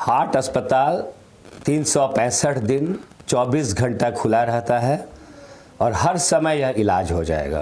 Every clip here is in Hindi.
हार्ट अस्पताल 365 दिन 24 घंटा खुला रहता है और हर समय यह इलाज हो जाएगा।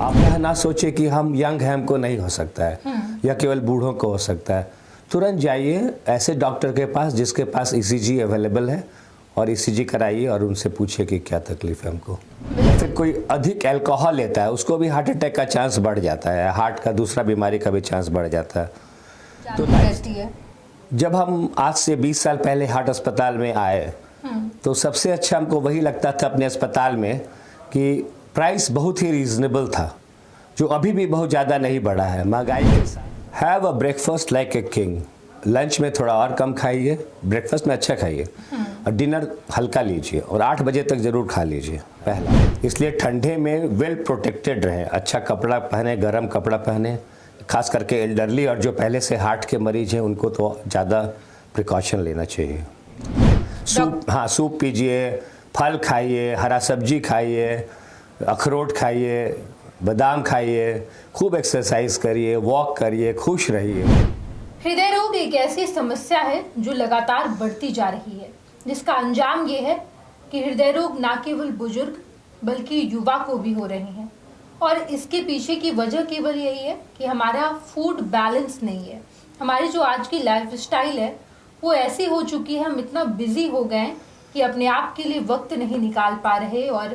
आप यह ना सोचे कि हम यंग हैं, हमको नहीं हो सकता है या केवल बूढ़ों को हो सकता है। तुरंत जाइए ऐसे डॉक्टर के पास जिसके पास ईसीजी अवेलेबल है और ईसीजी कराइए और उनसे पूछिए कि क्या तकलीफ है हमको। फिर कोई अधिक अल्कोहल लेता है उसको भी हार्ट अटैक का चांस बढ़ जाता है, हार्ट का दूसरा बीमारी का भी चांस बढ़ जाता है। तो जब हम आज से 20 साल पहले हार्ट अस्पताल में आए तो सबसे अच्छा हमको वही लगता था अपने अस्पताल में कि प्राइस बहुत ही रीजनेबल था, जो अभी भी बहुत ज़्यादा नहीं बढ़ा है महंगाई के साथ। Have a breakfast like a king. Lunch में थोड़ा और कम खाइए, ब्रेकफास्ट में अच्छा खाइए और डिनर हल्का लीजिए और 8 बजे तक ज़रूर खा लीजिए पहला। इसलिए ठंडे में वेल प्रोटेक्टेड रहें, अच्छा कपड़ा पहने, गर्म कपड़ा पहने, खास करके एल्डरली और जो पहले से हार्ट के मरीज हैं उनको तो ज़्यादा प्रिकॉशन लेना चाहिए। सूप पीजिए, फल खाइए, हरा सब्जी खाइए, अखरोट खाइए, बादाम खाइए, खूब एक्सरसाइज करिए, वॉक करिए, खुश रहिए। हृदय रोग एक ऐसी समस्या है जो लगातार बढ़ती जा रही है, जिसका अंजाम ये है कि हृदय रोग न केवल बुजुर्ग बल्कि युवा को भी हो रहे हैं। और इसके पीछे की वजह केवल यही है कि हमारा फूड बैलेंस नहीं है। हमारी जो आज की लाइफस्टाइल है वो ऐसी हो चुकी है, हम इतना बिजी हो गए हैं कि अपने आप के लिए वक्त नहीं निकाल पा रहे और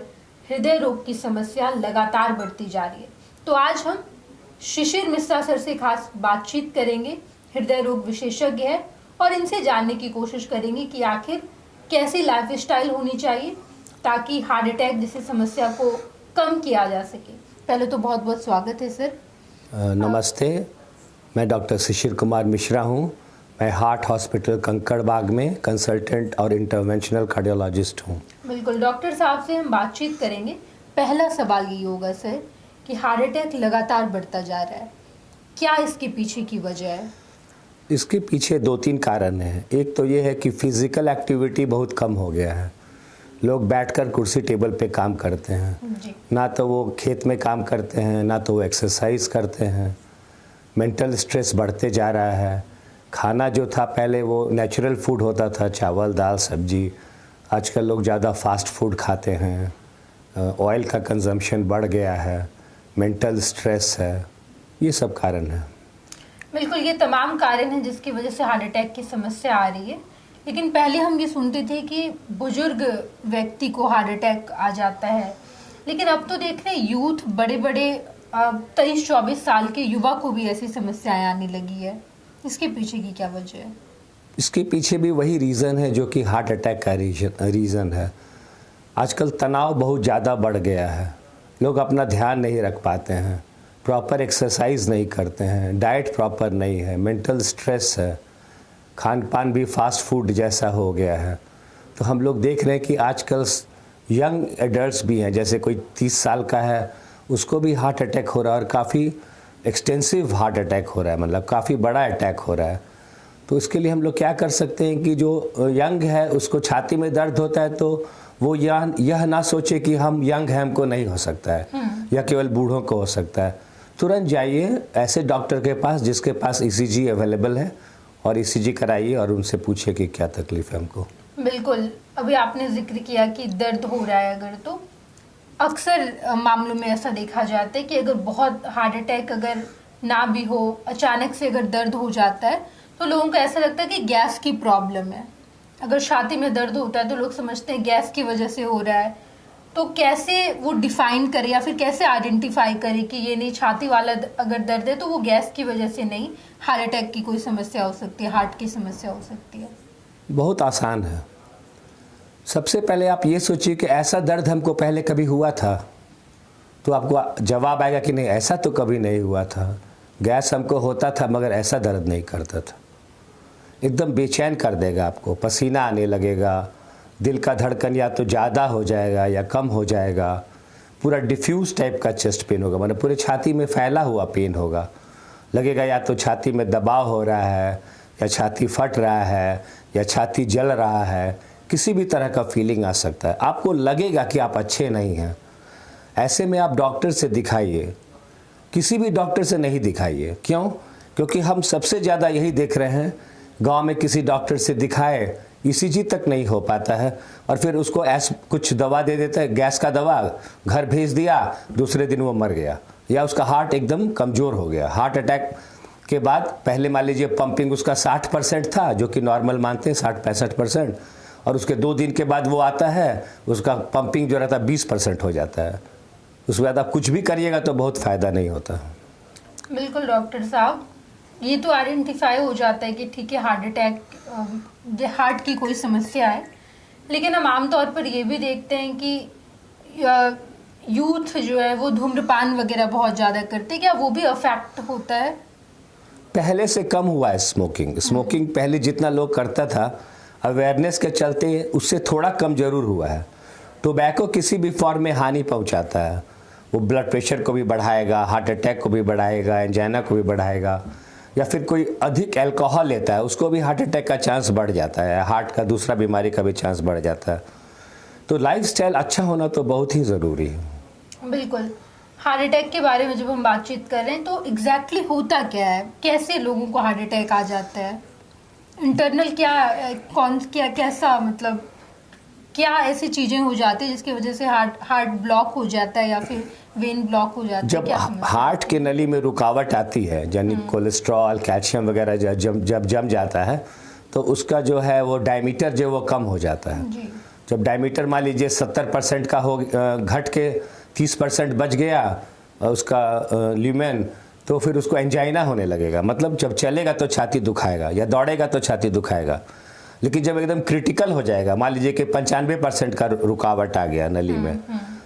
हृदय रोग की समस्या लगातार बढ़ती जा रही है। तो आज हम शिशिर मिश्रा सर से खास बातचीत करेंगे, हृदय रोग विशेषज्ञ है, और इनसे जानने की कोशिश करेंगे कि आखिर कैसी लाइफस्टाइल होनी चाहिए ताकि हार्ट अटैक जैसी समस्या को कम किया जा सके। पहले तो बहुत बहुत स्वागत है सर। नमस्ते, मैं डॉक्टर शिशिर कुमार मिश्रा हूँ। मैं हार्ट हॉस्पिटल कंकड़बाग में कंसल्टेंट और इंटरवेंशनल कार्डियोलॉजिस्ट हूँ। बिल्कुल, डॉक्टर साहब से हम बातचीत करेंगे। पहला सवाल ये होगा सर कि हार्ट अटैक लगातार बढ़ता जा रहा है, क्या इसके पीछे की वजह है? इसके पीछे 2-3 कारण हैं। एक तो ये है कि फिजिकल एक्टिविटी बहुत कम हो गया है। लोग बैठकर कुर्सी टेबल पे काम करते हैं, ना तो वो खेत में काम करते हैं, ना तो वो एक्सरसाइज करते हैं। मेंटल स्ट्रेस बढ़ते जा रहा है। खाना जो था पहले वो नेचुरल फूड होता था, चावल दाल सब्जी, आजकल लोग ज़्यादा फास्ट फूड खाते हैं। ऑयल का कंजम्पशन बढ़ गया है, मेंटल स्ट्रेस है, ये सब कारण है। बिल्कुल, ये तमाम कारण हैं जिसकी वजह से हार्ट अटैक की समस्या आ रही है। लेकिन पहले हम ये सुनते थे कि बुजुर्ग व्यक्ति को हार्ट अटैक आ जाता है, लेकिन अब तो देख रहे हैं यूथ, बड़े बड़े 23-24 साल के युवा को भी ऐसी समस्याएं आने लगी है। इसके पीछे की क्या वजह है? इसके पीछे भी वही रीज़न है जो कि हार्ट अटैक का रीज़न है। आजकल तनाव बहुत ज़्यादा बढ़ गया है, लोग अपना ध्यान नहीं रख पाते हैं, प्रॉपर एक्सरसाइज नहीं करते हैं, डाइट प्रॉपर नहीं है, मेंटल स्ट्रेस है, खान पान भी फास्ट फूड जैसा हो गया है। तो हम लोग देख रहे हैं कि आजकल यंग एडल्ट्स भी हैं, जैसे कोई 30 साल का है उसको भी हार्ट अटैक हो रहा है और काफ़ी एक्सटेंसिव हार्ट अटैक हो रहा है, मतलब काफ़ी बड़ा अटैक हो रहा है। तो इसके लिए हम लोग क्या कर सकते हैं कि जो यंग है उसको छाती में दर्द होता है तो वो यह ना सोचे कि हम यंग हैं, हमको नहीं हो सकता है या केवल बूढ़ों को हो सकता है। तुरंत जाइए ऐसे डॉक्टर के पास जिसके पास ईसीजी अवेलेबल है और ईसीजी कराइए और उनसे पूछिए कि क्या तकलीफ है हमको। बिल्कुल, अभी आपने जिक्र किया कि दर्द हो रहा है अगर, तो अक्सर मामलों में ऐसा देखा जाता है कि अगर बहुत हार्ट अटैक अगर ना भी हो, अचानक से अगर दर्द हो जाता है तो लोगों को ऐसा लगता है कि गैस की प्रॉब्लम है। अगर छाती में दर्द होता है तो लोग समझते हैं गैस की वजह से हो रहा है। तो कैसे वो डिफाइन करे या फिर कैसे आइडेंटिफाई करे कि ये नहीं, छाती वाला अगर दर्द है तो वो गैस की वजह से नहीं, हार्ट अटैक की कोई समस्या हो सकती है, हार्ट की समस्या हो सकती है? बहुत आसान है। सबसे पहले आप ये सोचिए कि ऐसा दर्द हमको पहले कभी हुआ था, तो आपको जवाब आएगा कि नहीं, ऐसा तो कभी नहीं हुआ था। गैस हमको होता था मगर ऐसा दर्द नहीं करता था। एकदम बेचैन कर देगा आपको, पसीना आने लगेगा, दिल का धड़कन या तो ज़्यादा हो जाएगा या कम हो जाएगा, पूरा डिफ्यूज टाइप का चेस्ट पेन होगा, मतलब पूरे छाती में फैला हुआ पेन होगा। लगेगा या तो छाती में दबाव हो रहा है या छाती फट रहा है या छाती जल रहा है, किसी भी तरह का फीलिंग आ सकता है। आपको लगेगा कि आप अच्छे नहीं हैं। ऐसे में आप डॉक्टर से दिखाइए, किसी भी डॉक्टर से नहीं दिखाइए। क्यों? क्योंकि हम सबसे ज़्यादा यही देख रहे हैं गांव में किसी डॉक्टर से दिखाए, ईसीजी तक नहीं हो पाता है, और फिर उसको कुछ दवा दे देता है, गैस का दवा, घर भेज दिया, दूसरे दिन वो मर गया, या उसका हार्ट एकदम कमज़ोर हो गया। हार्ट अटैक के बाद पहले मान लीजिए पंपिंग उसका 60% था, जो कि नॉर्मल मानते हैं 60-65%, और उसके 2 दिन के बाद वो आता है, उसका पंपिंग जो रहता है 20% हो जाता है। उसके बाद आप कुछ भी करिएगा तो बहुत फ़ायदा नहीं होता। बिल्कुल डॉक्टर साहब, ये तो आइडेंटिफाई हो जाता है कि ठीक है हार्ट अटैक, हार्ट की कोई समस्या है, लेकिन हम आमतौर पर ये भी देखते हैं कि यूथ जो है वो धूम्रपान वगैरह बहुत ज़्यादा करते हैं, क्या वो भी अफेक्ट होता है? पहले से कम हुआ है स्मोकिंग पहले जितना लोग करता था, अवेयरनेस के चलते उससे थोड़ा कम जरूर हुआ है। टोबैको किसी भी फॉर्म में हानि पहुंचाता है, वो ब्लड प्रेशर को भी बढ़ाएगा, हार्ट अटैक को भी बढ़ाएगा, एंजाइना को भी बढ़ाएगा, या फिर कोई अधिक अल्कोहल लेता है उसको भी हार्ट अटैक का चांस बढ़ जाता है, हार्ट का दूसरा बीमारी का भी चांस बढ़ जाता है। तो लाइफस्टाइल अच्छा होना तो बहुत ही ज़रूरी है। बिल्कुल। हार्ट अटैक के बारे में जब हम बातचीत कर रहे हैं तो एग्जैक्टली होता क्या है, कैसे लोगों को हार्ट अटैक आ जाता है, इंटरनल कैसा मतलब क्या ऐसी चीजें हो जाती है जिसकी वजह से हार्ट ब्लॉक हो जाता है या फिर वेन ब्लॉक हो जाता है? जब हार्ट के नली में रुकावट आती है, यानी कोलेस्ट्रॉल, कैल्शियम वगैरह जब जम जाता है तो उसका जो है वो डायमीटर जो वो कम हो जाता है जी। जब डायमीटर मान लीजिए 70% का हो घट के 30% बच गया उसका ल्यूमेन, तो फिर उसको एंजाइना होने लगेगा। मतलब जब चलेगा तो छाती दुखाएगा या दौड़ेगा तो छाती दुखाएगा, लेकिन जब एकदम क्रिटिकल हो जाएगा, मान लीजिए कि 95% का रुकावट आ गया नली में,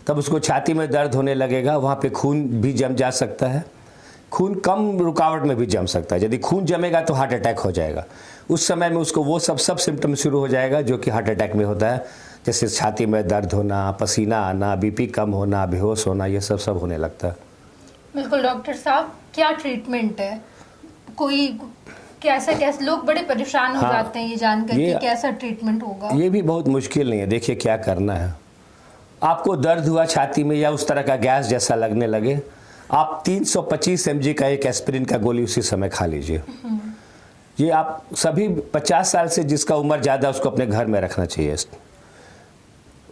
तब उसको छाती में दर्द होने लगेगा, वहाँ पे खून भी जम जा सकता है, खून कम रुकावट में भी जम सकता है। यदि खून जमेगा तो हार्ट अटैक हो जाएगा। उस समय में उसको वो सब सिम्टम शुरू हो जाएगा जो कि हार्ट अटैक में होता है, जैसे छाती में दर्द होना, पसीना आना, बीपी कम होना, बेहोश होना, ये सब होने लगता है। बिल्कुल डॉक्टर साहब, क्या ट्रीटमेंट है? कोई कैसे लोग बड़े परेशान हो जाते हैं ये जानकर कि कैसा ट्रीटमेंट होगा। ये भी बहुत मुश्किल नहीं है। देखिए क्या करना है, आपको दर्द हुआ छाती में या उस तरह का गैस जैसा लगने लगे, आप 325 mg का एक एस्पिरिन का गोली उसी समय खा लीजिए। ये आप सभी 50 साल से जिसका उम्र ज़्यादा उसको अपने घर में रखना चाहिए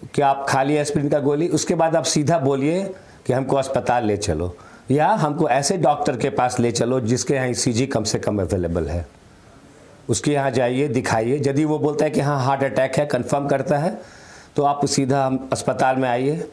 कि आप खा लिए एस्पिरिन का गोली, उसके बाद आप सीधा बोलिए कि हमको अस्पताल ले चलो या हमको ऐसे डॉक्टर के पास ले चलो जिसके यहाँ ECG कम से कम अवेलेबल है, उसके यहाँ जाइए, दिखाइए। यदि वो बोलता है कि हाँ हार्ट अटैक है, कंफर्म करता है, तो आप सीधा अस्पताल में आइए,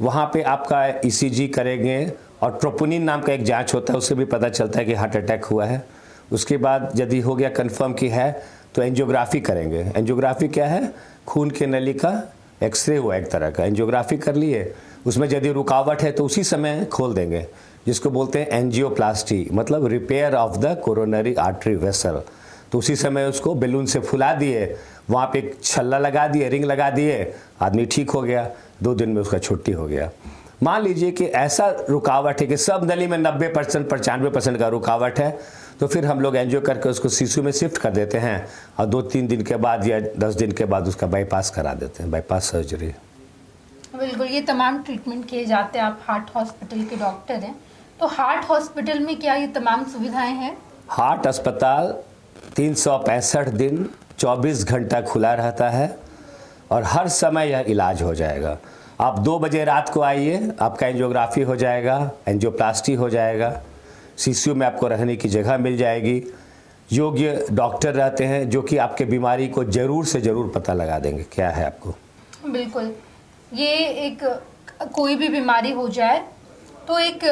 वहाँ पे आपका ECG करेंगे और ट्रोपोनिन नाम का एक जांच होता है, उससे भी पता चलता है कि हार्ट अटैक हुआ है। उसके बाद यदि हो गया कंफर्म की है तो एंजियोग्राफी करेंगे। एंजियोग्राफी क्या है? खून के नली का एक्सरे हुआ एक तरह का, एंजियोग्राफी कर लिए, उसमें यदि रुकावट है तो उसी समय खोल देंगे, जिसको बोलते हैं एंजियोप्लास्टी, मतलब repair of the coronary artery vessel. तो उसी समय उसको बैलून से फुला दिए, वहाँ पे एक छल्ला लगा दिए, रिंग लगा दिए, आदमी ठीक हो गया, 2 दिन में उसका छुट्टी हो गया। मान लीजिए कि ऐसा रुकावट है कि सब नली में 90% 95% का रुकावट है, तो फिर हम लोग एंजियो करके उसको सीसू में शिफ्ट कर देते हैं और 2-3 दिन के बाद या 10 दिन के बाद उसका बाईपास करा देते हैं, बाईपास सर्जरी। बिल्कुल, ये तमाम ट्रीटमेंट किए जाते हैं। आप हार्ट हॉस्पिटल के डॉक्टर हैं, तो हार्ट हॉस्पिटल में क्या ये तमाम सुविधाएं हैं? हार्ट अस्पताल 365 दिन 24 घंटा खुला रहता है और हर समय यह इलाज हो जाएगा। आप 2 बजे रात को आइए, आपका एंजियोग्राफी हो जाएगा, एंजियोप्लास्टी हो जाएगा, सीसीयू में आपको रहने की जगह मिल जाएगी, योग्य डॉक्टर रहते हैं जो कि आपके बीमारी को ज़रूर से ज़रूर पता लगा देंगे क्या है आपको। बिल्कुल, ये एक कोई भी बीमारी हो जाए तो एक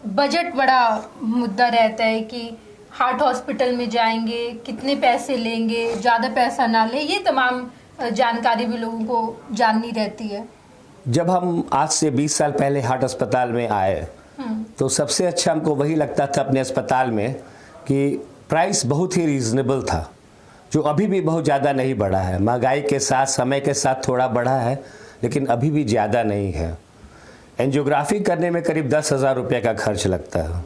बजट बड़ा मुद्दा रहता है कि हार्ट हॉस्पिटल में जाएंगे, कितने पैसे लेंगे, ज़्यादा पैसा ना ले, ये तमाम जानकारी भी लोगों को जाननी रहती है। जब हम आज से 20 साल पहले हार्ट अस्पताल में आए तो सबसे अच्छा हमको वही लगता था अपने अस्पताल में कि प्राइस बहुत ही रीज़नेबल था, जो अभी भी बहुत ज़्यादा नहीं बढ़ा है। महंगाई के साथ, समय के साथ थोड़ा बढ़ा है, लेकिन अभी भी ज़्यादा नहीं है। एंजियोग्राफी करने में करीब 10,000 रुपये का खर्च लगता है,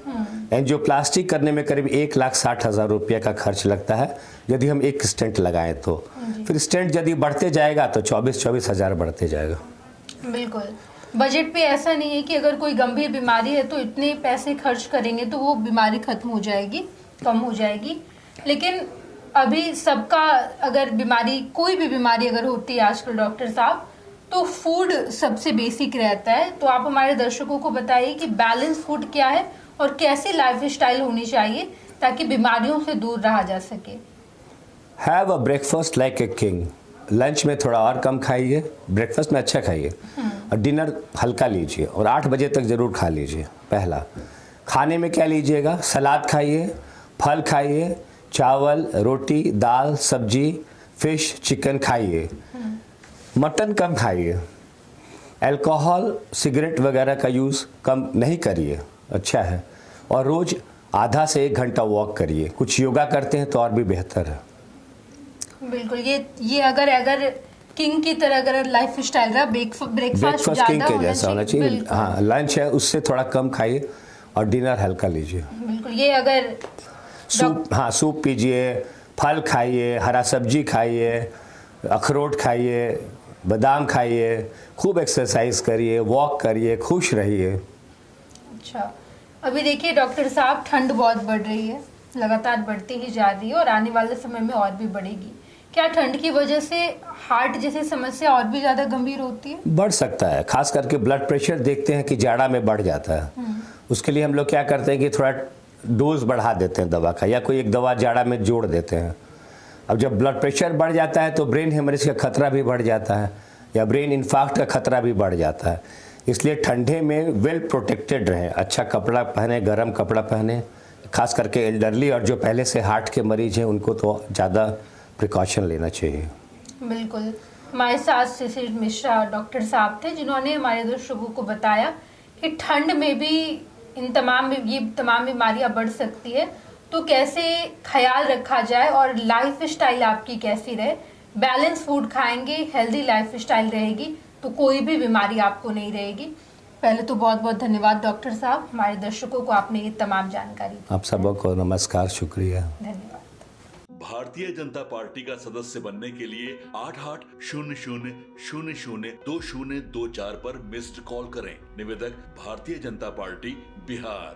एंजियोप्लास्टी करने में करीब 1,60,000 रुपये का खर्च लगता है यदि हम एक स्टेंट लगाएं तो। फिर स्टेंट यदि बढ़ते जाएगा तो 24 हज़ार बढ़ते जाएगा। बिल्कुल, बजट पे ऐसा नहीं है कि अगर कोई गंभीर बीमारी है तो इतने पैसे खर्च करेंगे तो वो बीमारी खत्म हो जाएगी, कम हो जाएगी। लेकिन अभी सबका अगर बीमारी, कोई भी बीमारी अगर होती है आजकल डॉक्टर साहब, तो फूड सबसे बेसिक रहता है। तो आप हमारे दर्शकों को बताइए कि बैलेंस फूड क्या है और कैसी लाइफस्टाइल होनी चाहिए ताकि बीमारियों से दूर रहा जा सके। Have a breakfast like a king. Lunch में थोड़ा और कम खाइए, ब्रेकफास्ट में अच्छा खाइए और डिनर हल्का लीजिए और 8 बजे तक ज़रूर खा लीजिए। पहला, खाने में क्या लीजिएगा? सलाद खाइए, फल खाइए, चावल, रोटी, दाल, सब्जी, फिश, चिकन खाइए। मटन कम खाइए। अल्कोहल, सिगरेट वगैरह का यूज़ कम नहीं करिए, अच्छा है। और रोज़ आधा से 1 घंटा वॉक करिए। कुछ योगा करते हैं तो और भी बेहतर है। बिल्कुल, ये अगर किंग की तरह अगर लाइफ स्टाइल रहा, ब्रेकफास्ट किंग के जैसा होना चाहिए। हाँ, लंच है उससे थोड़ा कम खाइए और डिनर हल्का लीजिए। बिल्कुल, ये अगर सूप, हाँ सूप पीजिए, फल खाइए, हरा सब्जी खाइए, अखरोट खाइए, बादाम खाइए, खूब एक्सरसाइज करिए, वॉक करिए, खुश रहिए। अच्छा, अभी देखिए डॉक्टर साहब, ठंड बहुत बढ़ रही है, लगातार बढ़ती ही जा रही है और आने वाले समय में और भी बढ़ेगी। क्या ठंड की वजह से हार्ट जैसी समस्या और भी ज़्यादा गंभीर होती है? बढ़ सकता है, खास करके ब्लड प्रेशर देखते हैं कि जाड़ा में बढ़ जाता है। उसके लिए हम लोग क्या करते हैं कि थोड़ा डोज बढ़ा देते हैं दवा का, या कोई एक दवा जाड़ा में जोड़ देते हैं। अब जब ब्लड प्रेशर बढ़ जाता है तो ब्रेन हेमरेज का खतरा भी बढ़ जाता है या ब्रेन इन्फार्क्ट का खतरा भी बढ़ जाता है। इसलिए ठंडे में वेल प्रोटेक्टेड रहें, अच्छा कपड़ा पहने, गर्म कपड़ा पहने। खास करके एल्डरली और जो पहले से हार्ट के मरीज हैं उनको तो ज़्यादा प्रिकॉशन लेना चाहिए। बिल्कुल, हमारे साथ शिशिर मिश्रा डॉक्टर साहब थे जिन्होंने हमारे दर्शकों को बताया कि ठंड में भी ये तमाम बीमारियां बढ़ सकती है, तो कैसे ख्याल रखा जाए और लाइफ स्टाइल आपकी कैसी रहे। बैलेंस फूड खाएंगे, हेल्दी लाइफ स्टाइल रहेगी तो कोई भी बीमारी आपको नहीं रहेगी। पहले तो बहुत बहुत धन्यवाद डॉक्टर साहब, हमारे दर्शकों को आपने ये तमाम जानकारी दी। आप सबको नमस्कार, शुक्रिया, धन्यवाद। भारतीय जनता पार्टी का सदस्य बनने के लिए 8800002024 पर मिस्ड कॉल करें। निवेदक, भारतीय जनता पार्टी, बिहार।